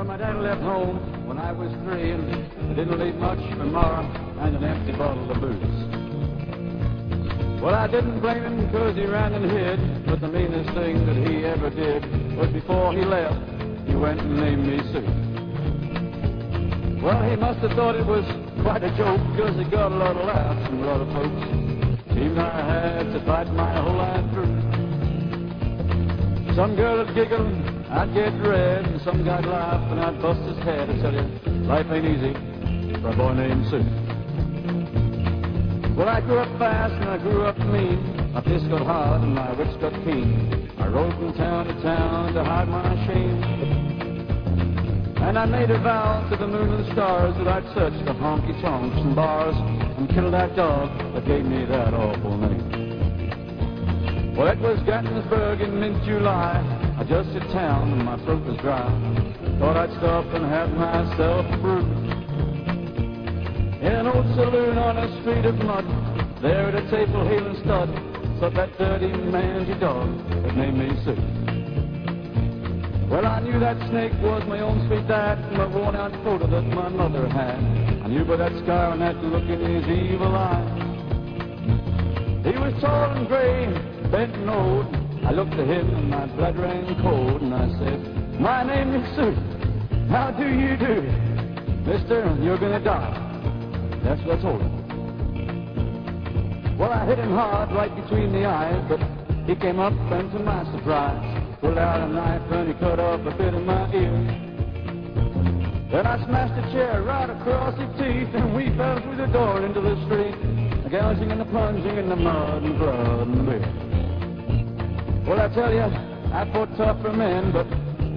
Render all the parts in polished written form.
Well, my dad left home when I was 3, and he didn't leave much for Ma and an empty bottle of booze. Well, I didn't blame him because he ran and hid, but the meanest thing that he ever did was before he left, he went and named me Sue. Well, he must have thought it was quite a joke because he got a lot of laughs from a lot of folks. Seemed I had to fight my whole life through. Some girl would giggle, I'd get red, and some guy'd laugh and I'd bust his head. I tell you, life ain't easy for a boy named Sue. Well, I grew up fast and I grew up mean. My fist got hard and my wits got keen. I rode from town to town to hide my shame. And I made a vow to the moon and stars that I'd search the honky-tonks and bars and kill that dog that gave me that awful name. Well, it was Gettysburg in mid-July. I just hit town and my throat was dry. Thought I'd stop and have myself a brew. In an old saloon on a street of mud, there at a table hailing stud, slept that dirty mangy dog that named me Sue. Well, I knew that snake was my own sweet dad from a worn-out photo that my mother had. I knew by that scar and that look in his evil eye. He was tall and gray, bent and old. I looked at him and my blood ran cold, and I said, "My name is Sue. How do you do? Mister, you're gonna die." That's what I told him. Well, I hit him hard right between the eyes, but he came up and to my surprise, pulled out a knife and he cut off a bit of my ear. Then I smashed a chair right across his teeth, and we fell through the door into the street, gouging and the plunging in the mud and blood and beer. Well, I tell you, I fought tough for men, but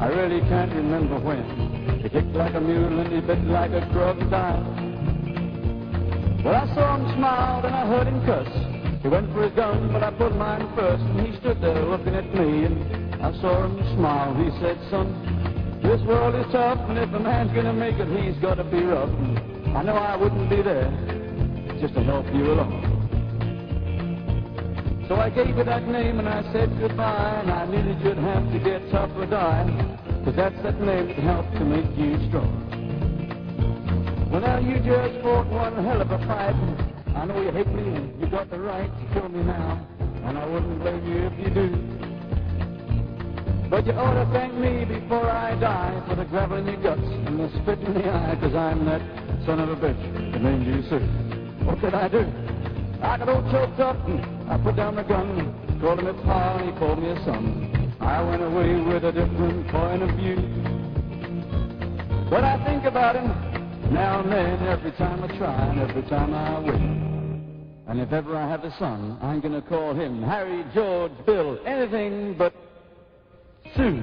I really can't remember when. He kicked like a mule and he bit like a crocodile. Well, I saw him smile, then I heard him cuss. He went for his gun, but I put mine first, and he stood there looking at me, and I saw him smile. He said, "Son, this world is tough, and if a man's gonna make it, he's gotta be rough." And I know I wouldn't be there just to help you along. So I gave you that name and I said goodbye, and I knew that you'd have to get tough or die, 'cause that's that name that helped to make you strong. Well, now you just fought one hell of a fight. I know you hate me and you got the right to kill me now, and I wouldn't blame you if you do. But you ought to thank me before I die for the gravel in your guts and the spit in the eye, 'cause I'm that son of a bitch that named you Sue. What could I do? I got all choked up and I put down the gun, called him a pa and he called me a son. I went away with a different point of view. But I think about him now and then, every time I try and every time I win. And if ever I have a son, I'm gonna call him Harry, George, Bill, anything but Sue.